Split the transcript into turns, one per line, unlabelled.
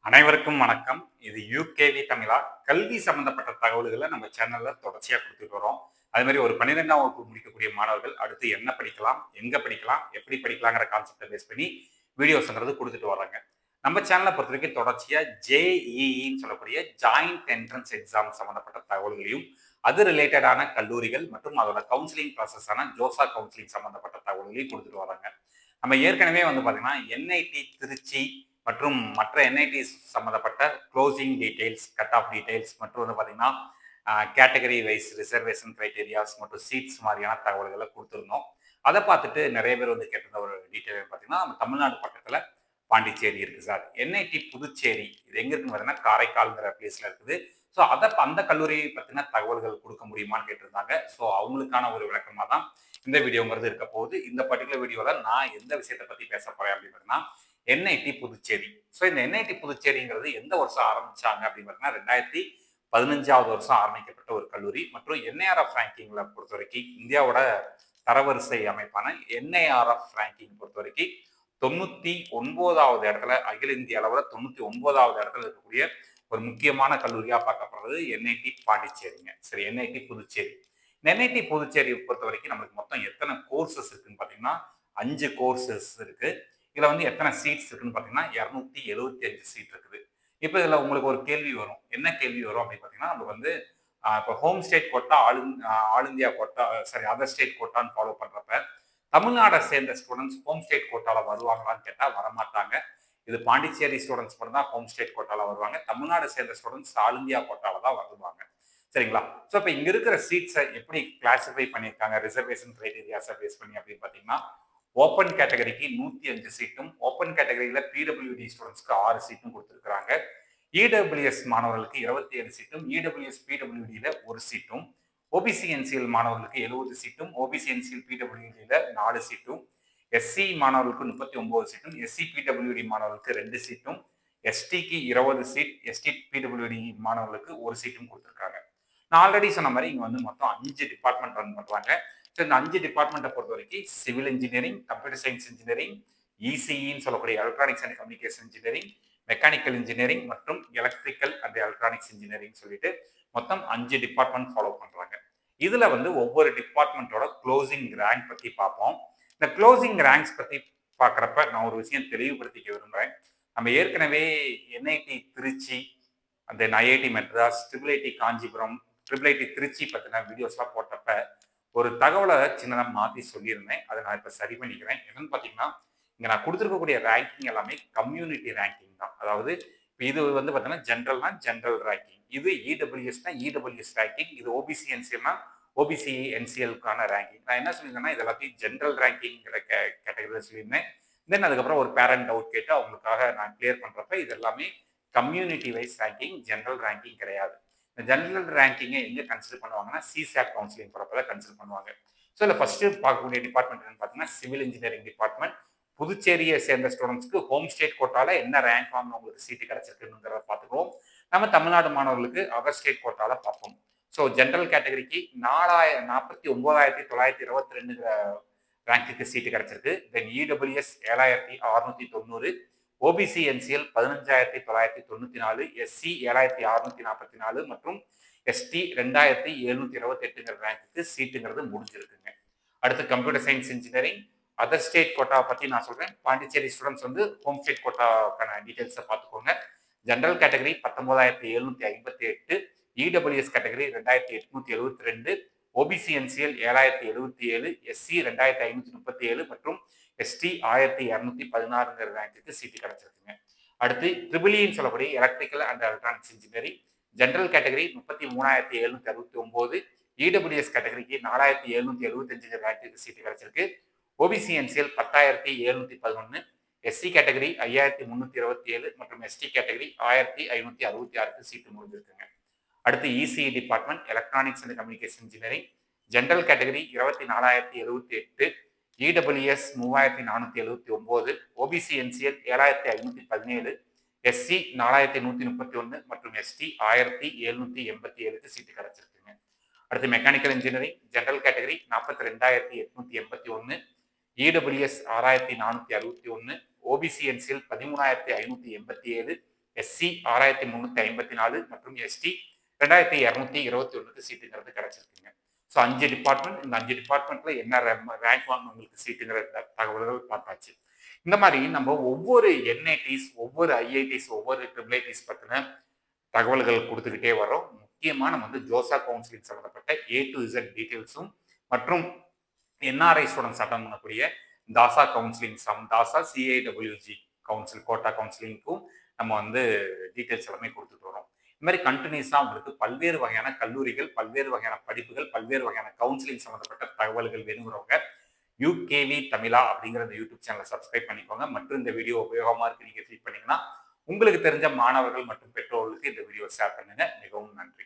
அனைவருக்கும் வணக்கம். இது யூகேவி தமிழா. கல்வி சம்பந்தப்பட்ட தகவல்களை நம்ம சேனல்ல தொடர்ச்சியா குடுத்துட்டு வரோம். அதே மாரி ஒரு 12ஆம் வகுப்பு முடிக்கக்கூடிய மாணவர்கள் அடுத்து என்ன படிக்கலாம், எங்க படிக்கலாம், எப்படி படிக்கலாங்கிற கான்செப்ட்ட பேஸ் பண்ணி வீடியோஸ்ங்கிறது குடுத்துட்டு வர்றாங்க. நம்ம சேனல பொறுத்தவரைக்கும் தொடர்ச்சியா ஜேஇஇன்னு சொல்லக்கூடிய ஜாயிண்ட் என்ட்ரன்ஸ் எக்ஸாம் சம்பந்தப்பட்ட தகவல்களையும், அது ரிலேட்டடான கல்லூரிகள் மற்றும் அதோட கவுன்சிலிங் ப்ராசஸான ஜோசா கவுன்சிலிங் சம்பந்தப்பட்ட தகவல்களையும் குடுத்துட்டு வர்றாங்க. நம்ம ஏற்கனவே பார்த்தீங்கன்னா, என்ஐடி திருச்சி மற்றும் மற்ற என்ஐடிஸ் சம்மந்தப்பட்ட closing details, cut off details மற்றும் பார்த்தீங்கன்னா, கேட்டகரி வைஸ் ரிசர்வேஷன் கிரைட்டீரியாஸ் மற்றும் சீட்ஸ் மாதிரியான தகவல்களை குடுத்துருந்தோம். அத பார்த்துட்டு நெறைய பேர் கேட்டிருந்த ஒரு டீட்டெயில் பார்த்தீங்கன்னா, நம்ம தமிழ்நாடு பக்கத்துல பாண்டிச்சேரி இருக்கு சார். என்ஐடி புதுச்சேரி இது எங்க இருக்குன்னு பார்த்தீங்கன்னா, காரைக்கால்ங்கிற பிளேஸ்ல இருக்குது. ஸோ அந்த கல்லூரியை பத்தின தகவல்கள் குடுக்க முடியுமான்னு கேட்டிருந்தாங்க. ஸோ அவங்களுக்கான ஒரு விளக்கமா தான் இந்த வீடியோங்கிறது இருக்க போகுது. இந்த பர்ட்டிகுலர் வீடியோல நான் எந்த விஷயத்த பத்தி பேச போறேன் அப்படின்னு பார்த்தீங்கன்னா, என்ஐடி புதுச்சேரி. ஸோ இந்த என்ஐடி புதுச்சேரிங்கிறது எந்த வருஷம் ஆரம்பிச்சாங்க அப்படின்னு பார்த்தீங்கன்னா, 2015வது வருஷம் ஆரம்பிக்கப்பட்ட ஒரு கல்லூரி மற்றும் என்ஐஆர்எஃப் ரேங்கிங்ல பொறுத்தவரைக்கும் இந்தியாவோட தரவரிசை அமைப்பான என்ஐஆர்எஃப் ரேங்கிங் பொறுத்தவரைக்கும் 99வது இடத்துல, அகில இந்திய அளவில் 99வது இடத்துல இருக்கக்கூடிய ஒரு முக்கியமான கல்லூரியா பார்க்கப்படுறது என்ஐடி பாண்டிச்சேரிங்க. சரி, என்ஐடி புதுச்சேரி. இந்த என்ஐடி புதுச்சேரி பொறுத்த வரைக்கும் நம்மளுக்கு மொத்தம் எத்தனை கோர்சஸ் இருக்குன்னு பார்த்தீங்கன்னா, 5 கோர்சஸ் இருக்கு. இதுல எத்தனை சீட்ஸ் இருக்குன்னு பார்த்தீங்கன்னா, 275 சீட் இருக்குது. இப்போ இதுல உங்களுக்கு ஒரு கேள்வி வரும். என்ன கேள்வி வரும் அப்படின்னு பார்த்தீங்கன்னா, நம்ம இப்போ home state quota, all India quota, sorry other state கோட்டான்னு ஃபாலோ பண்றப்ப, தமிழ்நாடை சேர்ந்த ஸ்டூடெண்ட்ஸ் ஹோம் ஸ்டேட் கோட்டால வருவாங்களான்னு கேட்டா வரமாட்டாங்க. இது பாண்டிச்சேரி ஸ்டூடெண்ட்ஸ் மட்டும் தான் ஹோம் ஸ்டேட் கோட்டால வருவாங்க. தமிழ்நாடு சேர்ந்த ஸ்டூடெண்ட்ஸ் ஆல் இந்தியா கோட்டால தான் வருவாங்க. சரிங்களா? ஸோ இப்போ இங்க இருக்கிற சீட்ஸை எப்படி கிளாசிஃபை பண்ணியிருக்காங்க ரிசர்வேஷன் கிரைட்டீரியாஸை பேஸ் பண்ணி அப்படின்னு பார்த்தீங்கன்னா, ஓப்பன் கேட்டகரிக்கு 105 சீட்டும், ஓப்பன் கேட்டகரியில பிடபிள்யூடி ஸ்டூடெண்ட்ஸ்க்கு 6 சீட்டும் கொடுத்துருக்காங்க. இடபிள்யூஎஸ் மாணவர்களுக்கு 27 சீட்டும், இடபிள்யூஎஸ் பிடபிள்யூடியில 1 சீட்டும், ஓபிசி என்சிஎல் மாணவர்களுக்கு 70 சீட்டும், ஓபிசி என்சிஎல் பிடபிள்யூடியில 4 சீட்டும், எஸ்சி மாணவர்களுக்கு 39 சீட்டும், எஸ்சி பிடபிள்யூடி மாணவர்களுக்கு 2 சீட்டும், எஸ்டிக்கு 20 சீட், எஸ்டி பிடபிள்யூடி மாணவர்களுக்கு 1 சீட்டும் கொடுத்துருக்காங்க. நான் ஆல்ரெடி சொன்ன மாதிரி இங்க மொத்தம் 5 டிபார்ட்மெண்ட் ரன் பண்றாங்க. ஸோ இந்த 5 டிபார்ட்மெண்ட்டை பொறுத்த வரைக்கும் civil engineering, computer science engineering, இசிஇன்னு சொல்லக்கூடிய electronics and communication engineering, mechanical engineering மற்றும் எலக்ட்ரிக்கல் அண்ட் எலக்ட்ரானிக்ஸ் இன்ஜினியரிங் சொல்லிட்டு மொத்தம் 5 டிபார்ட்மெண்ட் ஃபாலோ பண்றாங்க. இதுல ஒவ்வொரு டிபார்ட்மெண்ட்டோட க்ளோசிங் ரேங்க் பத்தி பார்ப்போம். இந்த க்ளோசிங் ரேங்க்ஸ் பத்தி பார்க்குறப்ப நான் ஒரு விஷயம் தெளிவுபடுத்திக்க விரும்புறேன். நம்ம ஏற்கனவே NIT Trichy, then IIT Madras, triple IT Kanchipuram, triple IT Trichy பத்தின வீடியோஸ்லாம் போட்டப்ப ஒரு தகவலை சின்னதாக மாற்றி சொல்லியிருந்தேன். அதை நான் இப்போ சரி பண்ணிக்கிறேன். என்னன்னு பார்த்தீங்கன்னா, இங்கே நான் கொடுத்துருக்கக்கூடிய ரேங்கிங் எல்லாமே கம்யூனிட்டி ரேங்கிங் தான். அதாவது இது பார்த்தீங்கன்னா ஜென்ரல்னா ஜென்ரல் ரேங்கிங், இது இடபிள்யூஎஸ்னா இடபிள்யூஎஸ் ரேங்கிங், இது ஓபிசி என்சிஎல்னா ஓபிசி என்சிஎல்கான ரேங்கிங். நான் என்ன சொல்லியிருந்தேன்னா, இது எல்லாத்தையும் ஜென்ரல் ரேங்கிங்கிற கேட்டகரியில் சொல்லியிருந்தேன். தென் அதுக்கப்புறம் ஒரு பேரண்ட் டவுட் கேட்டு அவங்களுக்காக நான் கிளியர் பண்ணுறப்ப இது எல்லாமே community wise ranking, general ranking கிடையாது. இந்த ஜென்ரல் ரேங்கிங்கை எங்கே கன்சிடர் பண்ணுவாங்கன்னா, சிசாட் கவுன்சிலிங் போகிறப்ப தான் கன்சிடர் பண்ணுவாங்க. ஸோ இதில் ஃபர்ஸ்ட் பார்க்கக்கூடிய டிபார்ட்மெண்ட் என்னன்னு பார்த்தீங்கன்னா, சிவில் இன்ஜினியரிங் டிபார்ட்மெண்ட். புதுச்சேரியை சேர்ந்த ஸ்டூடெண்ட்ஸ்க்கு ஹோம் ஸ்டேட் கோட்டால என்ன ரேங்க் வாங்கணும் உங்களுக்கு சீட்டு கிடைச்சிருக்குங்கிறத பார்த்துக்குவோம். நம்ம தமிழ்நாடு மாணவர்களுக்கு அதர் ஸ்டேட் கோட்டால பார்ப்போம். ஸோ ஜென்ரல் கேட்டகரிக்கு 49,922 ரேங்க்குக்கு சீட்டு கிடைச்சிருக்கு. Then EWS 7,690, OBC NCL 15,994, SC 7,644 மற்றும் எஸ்டி 2,728 ரேங்க்குக்கு சீட்டுங்கிறது முடிஞ்சிருக்குங்க. அடுத்து computer science engineering other state quota பத்தி நான் சொல்றேன். பாண்டிச்சேரி ஸ்டூடெண்ட்ஸ் ஹோம் ஸ்டேட் கோட்டாக்கான டீடைல்ஸை பார்த்துக்கோங்க. General category 19,758, EWS category 2,872, OBC NCL 7,077, SC 2,537 மற்றும் எஸ்டி 1,216 ரேங்க்குக்கு சீட்டு கிடைச்சிருக்குங்க. அடுத்து ட்ரிபிள்இன்னு சொல்லக்கூடிய electrical and electronics engineering general category 33,769, EWS கேட்டகரிக்கு 4,775 ரேங்க்குக்கு சீட்டு கிடைச்சிருக்கு. ஓபிசி என்சிஎல் 10,711, எஸ்சி கேட்டகரி 5,327 மற்றும் எஸ்டி கேட்டகரி 1,566க்கு சீட்டு முடிஞ்சிருக்குங்க. அடுத்து ECE department electronics and communication engineering general category 24,078, EWS 3,479, OBC NCL 7,517, SC 4,131 மற்றும் எஸ்டி 1,787க்கு சீட்டு கிடைச்சிருக்குங்க. அடுத்து mechanical engineering general category 42,881, EWS 6,461, OBC NCL 13,587, SC 6354 மற்றும் எஸ்டி 2221 சீட்டுங்கிறது கிடைச்சிருக்குங்க. ஸோ 5 டிபார்ட்மெண்ட், இந்த 5 டிபார்ட்மெண்ட்ல என்ன ரேங்க் வாங்கினவங்களுக்கு சீட்டுங்கிற தகவல்கள் பார்த்தாச்சு. இந்த மாதிரி நம்ம ஒவ்வொரு என்ஐடிஸ், ஒவ்வொரு ஐஐடிஸ், ஒவ்வொரு ட்ரிபிள் ஐடிஸ் பத்தின தகவல்கள் கொடுத்துக்கிட்டே வரோம். முக்கியமா நம்ம வந்து ஜோசா கவுன்சிலிங் சம்பந்தப்பட்ட ஏ டு இசட் டீட்டெயில்ஸும் மற்றும் என்ஆர்ஐ ஸ்டூடெண்ட்ஸ் அட்டன் பண்ணக்கூடிய Tasa counselling Tasa சிஐடபிள்யூஜி council quota கவுன்சிலிங்க்கும் நம்ம வந்து டீட்டெயில்ஸ் எல்லாமே கொடுத்துட்டு வரோம். இந்த மாதிரி கண்டினியூஸாக உங்களுக்கு பல்வேறு வகையான கல்லூரிகள், பல்வேறு வகையான படிப்புகள், பல்வேறு வகையான கவுன்சிலிங் சம்பந்தப்பட்ட தகவல்கள் வேணுங்கிறவங்க யூகேவி தமிழா அப்படிங்கிற இந்த யூடியூப் சேனலை சப்ஸ்கிரைப் பண்ணிக்கோங்க. மற்றும் இந்த வீடியோ உபயோகமாக இருக்கு நீங்க ஃபீல் பண்ணீங்கன்னா உங்களுக்கு தெரிஞ்ச மாணவர்கள் மற்றும் பெற்றோர்களுக்கு இந்த வீடியோ ஷேர் பண்ணுங்க. மிகவும் நன்றி.